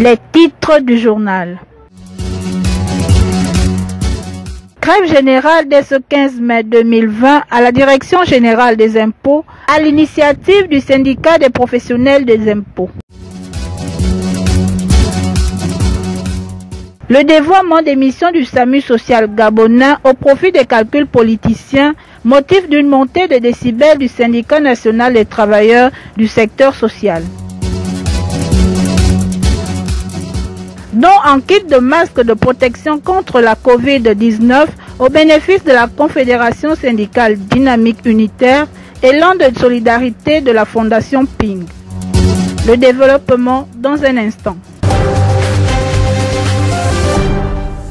Les titres du journal. Grève générale dès ce 15 mai 2020 à la Direction générale des impôts à l'initiative du syndicat des professionnels des impôts. Le dévoiement des missions du SAMU social gabonais au profit des calculs politiciens, motif d'une montée de décibels du syndicat national des travailleurs du secteur social. Don en kit de masques de protection contre la Covid-19 au bénéfice de la Confédération syndicale dynamique unitaire et l'élan de solidarité de la Fondation Ping. Le développement dans un instant.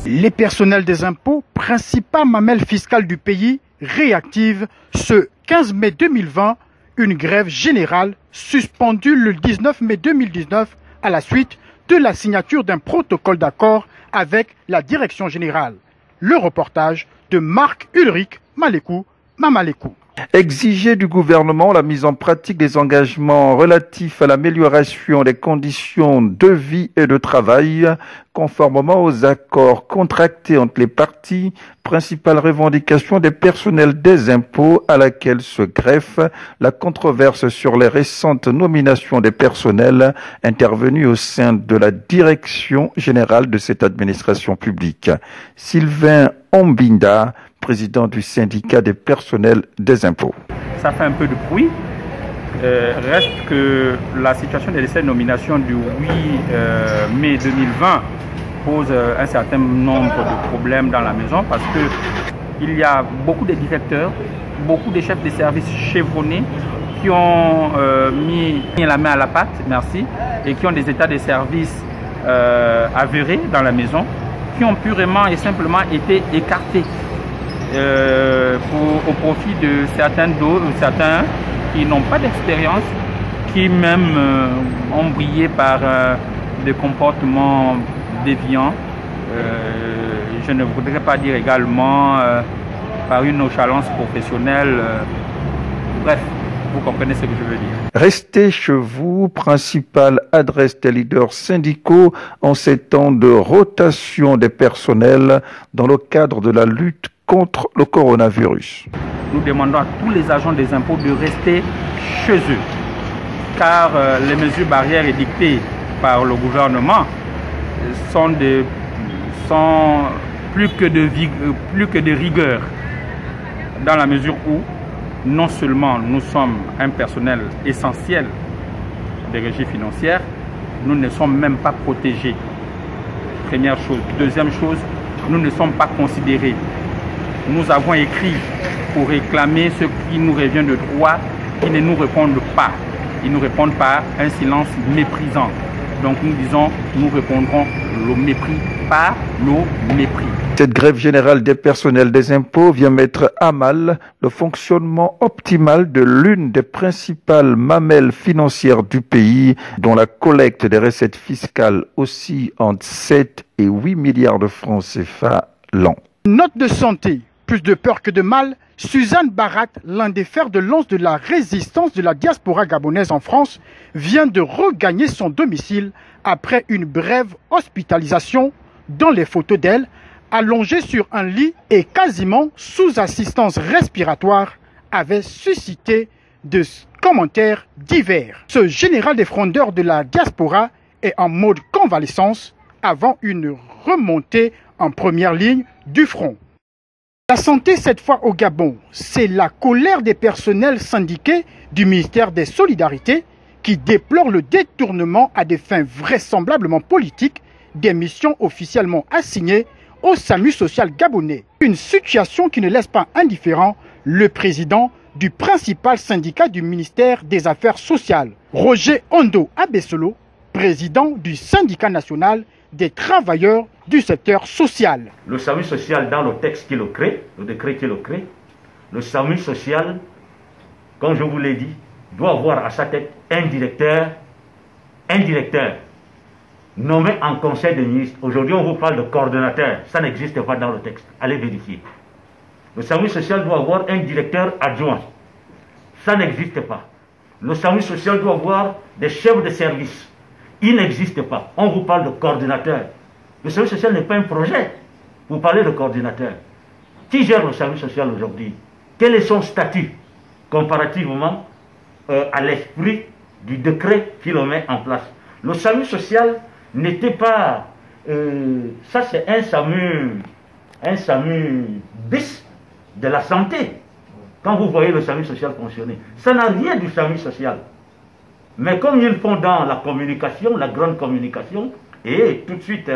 Les personnels des impôts, principal mamelle fiscale du pays, réactivent ce 15 mai 2020 une grève générale suspendue le 19 mai 2019 à la suite de la signature d'un protocole d'accord avec la direction générale. Le reportage de Marc-Ulrich Malekou Mamalekou. Exiger du gouvernement la mise en pratique des engagements relatifs à l'amélioration des conditions de vie et de travail, conformément aux accords contractés entre les parties, principale revendication des personnels des impôts à laquelle se greffe la controverse sur les récentes nominations des personnels intervenus au sein de la direction générale de cette administration publique. Sylvain Ombinda, président du syndicat des personnels des impôts. Ça fait un peu de bruit. Reste que la situation des essais de nomination du 8 mai 2020 pose un certain nombre de problèmes dans la maison parce qu'il y a beaucoup de directeurs, beaucoup de chefs de services chevronnés qui ont mis la main à la pâte, merci, et qui ont des états de service avérés dans la maison, qui ont purement et simplement été écartés au profit de certains qui n'ont pas d'expérience, qui même ont brillé par des comportements déviants. Je ne voudrais pas dire également par une nonchalance professionnelle. Bref, vous comprenez ce que je veux dire. Restez chez vous, principale adresse des leaders syndicaux en ces temps de rotation des personnels dans le cadre de la lutte contre le coronavirus. Nous demandons à tous les agents des impôts de rester chez eux, car les mesures barrières édictées par le gouvernement sont plus que de rigueur, dans la mesure où non seulement nous sommes un personnel essentiel des régies financières, nous ne sommes même pas protégés. Première chose. Deuxième chose, nous ne sommes pas considérés. Nous avons écrit pour réclamer ce qui nous revient de droit, qui ne nous répondent pas. Ils nous répondent par un silence méprisant. Donc nous disons, nous répondrons le mépris par le mépris. Cette grève générale des personnels des impôts vient mettre à mal le fonctionnement optimal de l'une des principales mamelles financières du pays, dont la collecte des recettes fiscales oscille entre 7 et 8 milliards de francs CFA l'an. Note de santé. Plus de peur que de mal, Suzanne Barat, l'un des fers de lance de la résistance de la diaspora gabonaise en France, vient de regagner son domicile après une brève hospitalisation dont les photos d'elle, allongée sur un lit et quasiment sous assistance respiratoire, avaient suscité de commentaires divers. Ce général des frondeurs de la diaspora est en mode convalescence avant une remontée en première ligne du front. La santé cette fois au Gabon, c'est la colère des personnels syndiqués du ministère des Solidarités qui déplorent le détournement à des fins vraisemblablement politiques des missions officiellement assignées au SAMU social gabonais. Une situation qui ne laisse pas indifférent le président du principal syndicat du ministère des Affaires sociales, Roger Ondo Abessolo, président du syndicat national des travailleurs du secteur social. Le SAMU social, dans le texte qui le crée, le décret qui le crée, le SAMU social, comme je vous l'ai dit, doit avoir à sa tête un directeur nommé en conseil des ministres. Aujourd'hui, on vous parle de coordonnateur, ça n'existe pas dans le texte, allez vérifier. Le SAMU social doit avoir un directeur adjoint, ça n'existe pas. Le SAMU social doit avoir des chefs de service il n'existe pas. On vous parle de coordinateur. Le service social n'est pas un projet. Vous parlez de coordinateur. Qui gère le service social aujourd'hui? Quel est son statut comparativement à l'esprit du décret qui le met en place? Le SAMU social n'était pas... ça c'est un SAMU bis de la santé. Quand vous voyez le SAMU social fonctionner, ça n'a rien du SAMU social. Mais comme ils font dans la communication, la grande communication, et tout de suite,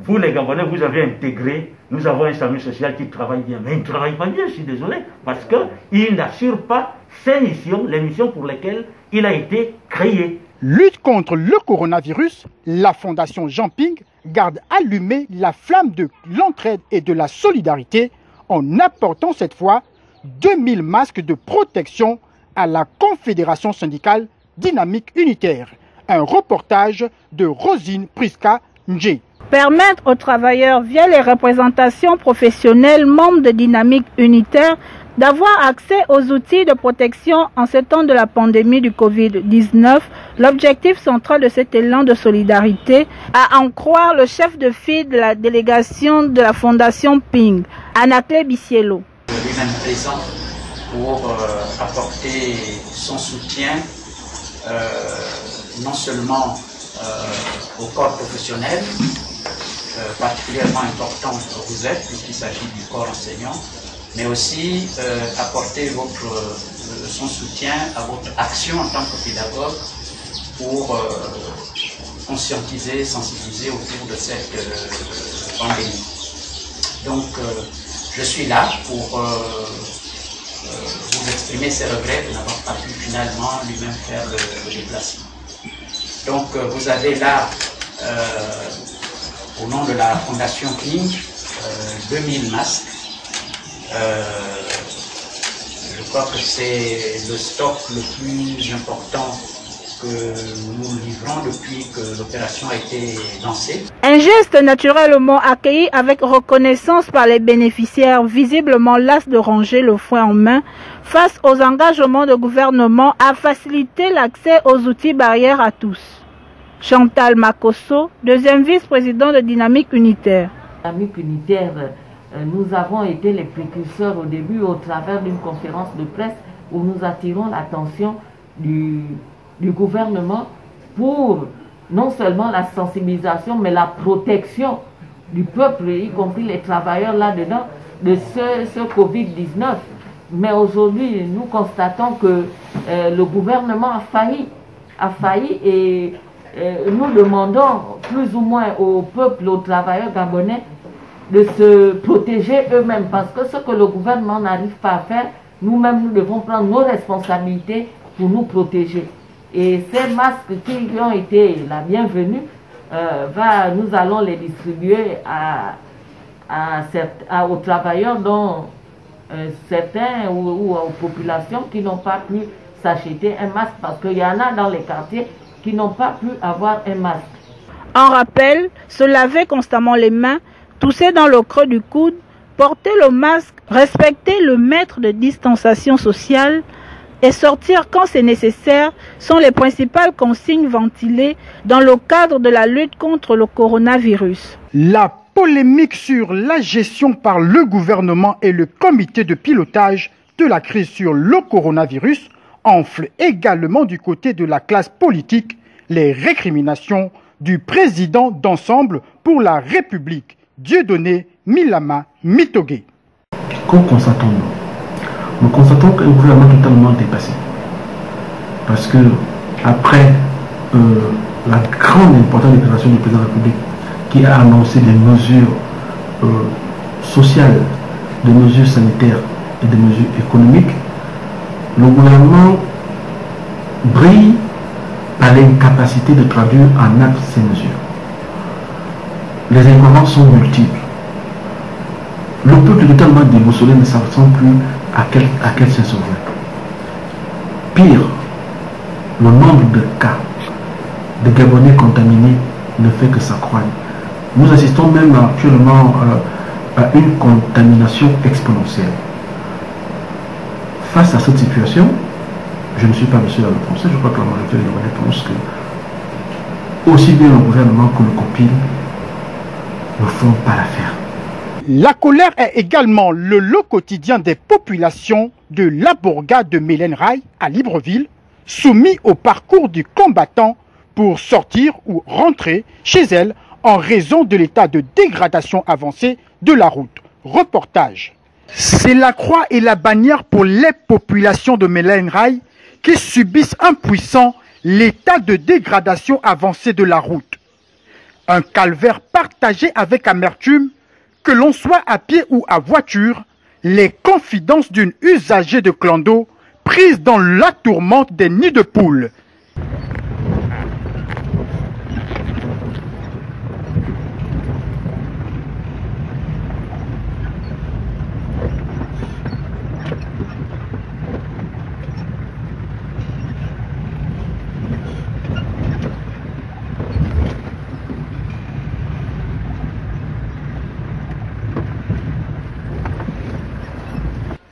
vous les Gabonais, vous avez intégré, nous avons un SAMU social qui travaille bien. Mais il ne travaille pas bien, je suis désolé, parce qu'il n'assure pas ses missions, les missions pour lesquelles il a été créé. Lutte contre le coronavirus, la Fondation Jean Ping garde allumée la flamme de l'entraide et de la solidarité en apportant cette fois 2000 masques de protection à la Confédération syndicale dynamique unitaire. Un reportage de Rosine Priska Ndje. Permettre aux travailleurs via les représentations professionnelles membres de dynamique unitaire d'avoir accès aux outils de protection en ce temps de la pandémie du Covid-19, l'objectif central de cet élan de solidarité, à en croire le chef de file de la délégation de la Fondation Ping, Anaclé Bissiello. Lui-même présent pour apporter son soutien non seulement au corps professionnel, particulièrement important que vous êtes, puisqu'il s'agit du corps enseignant, mais aussi apporter son soutien à votre action en tant que pédagogue pour conscientiser, sensibiliser autour de cette pandémie. Donc, je suis là pour vous exprimer ses regrets de n'avoir pas pu finalement lui-même faire le déplacement. Donc, vous avez là, au nom de la Fondation Ping, 2000 masques. Je crois que c'est le stock le plus important que nous livrons depuis que l'opération a été lancée. Un geste naturellement accueilli avec reconnaissance par les bénéficiaires, visiblement las de ranger le fouet en main, face aux engagements du gouvernement à faciliter l'accès aux outils barrières à tous. Chantal Makosso, deuxième vice-président de Dynamique Unitaire. Dynamique Unitaire, nous avons été les précurseurs au début au travers d'une conférence de presse où nous attirons l'attention du gouvernement pour non seulement la sensibilisation mais la protection du peuple, y compris les travailleurs là-dedans, de ce Covid-19. Mais aujourd'hui, nous constatons que le gouvernement a failli et nous demandons plus ou moins au peuple, aux travailleurs gabonais de se protéger eux-mêmes, parce que ce que le gouvernement n'arrive pas à faire, nous-mêmes, nous devons prendre nos responsabilités pour nous protéger. Et ces masques qui ont été la bienvenue, nous allons les distribuer aux travailleurs, dont certains ou aux populations qui n'ont pas pu s'acheter un masque, parce qu'il y en a dans les quartiers qui n'ont pas pu avoir un masque. En rappel, se laver constamment les mains, tousser dans le creux du coude, porter le masque, respecter le mètre de distanciation sociale et sortir quand c'est nécessaire sont les principales consignes ventilées dans le cadre de la lutte contre le coronavirus. La polémique sur la gestion par le gouvernement et le comité de pilotage de la crise sur le coronavirus enfle également du côté de la classe politique les récriminations du président d'Ensemble pour la République, Dieudonné Milama Mitogé. Que constatons-nous? Nous constatons qu'un gouvernement totalement dépassé. Parce que, après la grande importante déclaration du président de la République qui a annoncé des mesures sociales, des mesures sanitaires et des mesures économiques, le gouvernement brille par l'incapacité de traduire en acte ces mesures. Les incohérences sont multiples. Le peuple totalement déboussolé ne s'attend plus à quel se sauver. Pire, le nombre de cas de Gabonais contaminés ne fait que s'accroître. Nous assistons même actuellement à une contamination exponentielle. Face à cette situation, je ne suis pas monsieur à le prononcer, je crois que la majorité des Gabonais pense que aussi bien le gouvernement que le COPIL ne font pas l'affaire. La colère est également le lot quotidien des populations de la bourgade de Mélène Rai à Libreville, soumis au parcours du combattant pour sortir ou rentrer chez elles en raison de l'état de dégradation avancée de la route. Reportage. C'est la croix et la bannière pour les populations de Mélène Rai qui subissent impuissants l'état de dégradation avancée de la route. Un calvaire partagé avec amertume, que l'on soit à pied ou à voiture, les confidences d'une usagère de clando prise dans la tourmente des nids de poules.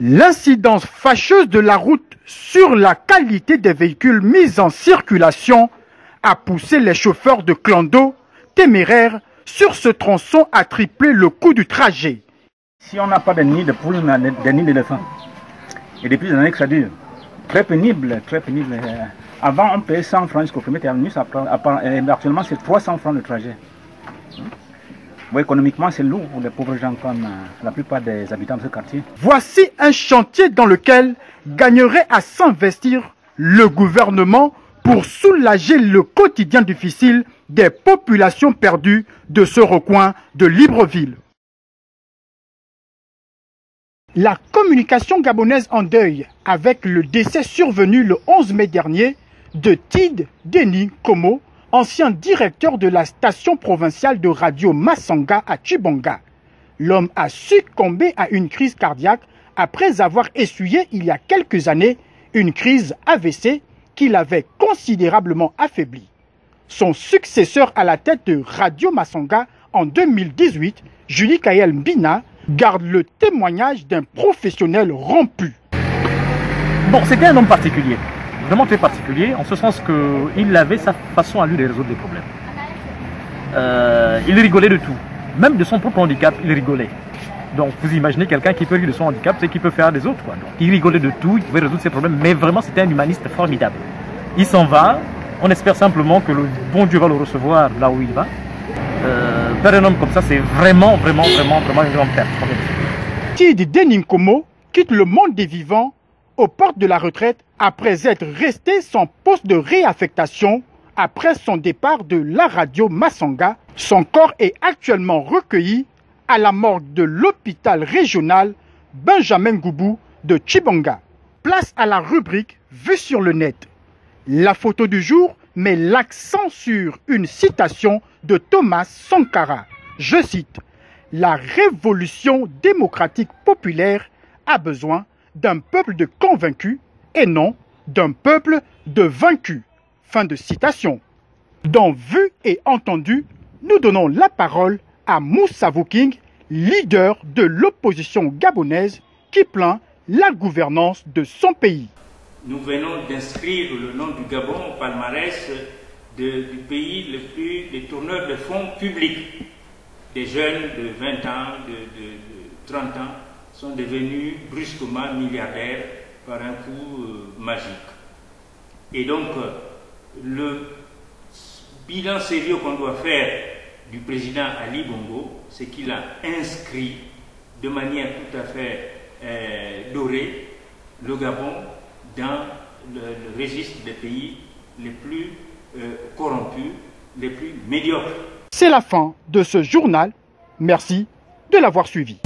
L'incidence fâcheuse de la route sur la qualité des véhicules mis en circulation a poussé les chauffeurs de clando téméraires sur ce tronçon à tripler le coût du trajet. Si on n'a pas de nid de poules, on a des nids d'éléphants. Et depuis des années que ça dure. Très pénible, très pénible. Avant, on payait 100 francs jusqu'au premier terminus. Actuellement, c'est 300 francs de trajet. Bon, économiquement, c'est lourd pour les pauvres gens comme la plupart des habitants de ce quartier. Voici un chantier dans lequel gagnerait à s'investir le gouvernement pour soulager le quotidien difficile des populations perdues de ce recoin de Libreville. La communication gabonaise en deuil avec le décès survenu le 11 mai dernier de Tid Denis Komo, ancien directeur de la station provinciale de radio Masanga à Chibonga. L'homme a succombé à une crise cardiaque après avoir essuyé il y a quelques années une crise AVC qui l'avait considérablement affaibli. Son successeur à la tête de Radio Masanga en 2018, Julie Kael Mbina, garde le témoignage d'un professionnel rompu. Bon, c'était un homme particulier. Vraiment très particulier, en ce sens qu'il avait sa façon à lui de résoudre des problèmes. Il rigolait de tout, même de son propre handicap, il rigolait. Donc vous imaginez quelqu'un qui peut rire de son handicap, c'est qu'il peut faire des autres, quoi. Donc, il rigolait de tout, il pouvait résoudre ses problèmes, mais vraiment c'était un humaniste formidable. Il s'en va, on espère simplement que le bon Dieu va le recevoir là où il va. Perdre un homme comme ça, c'est vraiment une grande perte. Tid Denis Komo quitte le monde des vivants aux portes de la retraite après être resté sans poste de réaffectation après son départ de la radio Masanga. Son corps est actuellement recueilli à la morgue de l'hôpital régional Benjamin Goubou de Chibonga. Place à la rubrique Vue sur le net. La photo du jour met l'accent sur une citation de Thomas Sankara. Je cite: « La révolution démocratique populaire a besoin d'un peuple de convaincus et non d'un peuple de vaincus. » Fin de citation. Dans Vu et Entendu, nous donnons la parole à Moussa Vouking, leader de l'opposition gabonaise qui plaint la gouvernance de son pays. Nous venons d'inscrire le nom du Gabon au palmarès du pays le plus des tourneurs de fonds publics. Des jeunes de 20 ans, de 30 ans sont devenus brusquement milliardaires par un coup magique. Et donc, le bilan sérieux qu'on doit faire du président Ali Bongo, c'est qu'il a inscrit de manière tout à fait dorée le Gabon dans le registre des pays les plus corrompus, les plus médiocres. C'est la fin de ce journal. Merci de l'avoir suivi.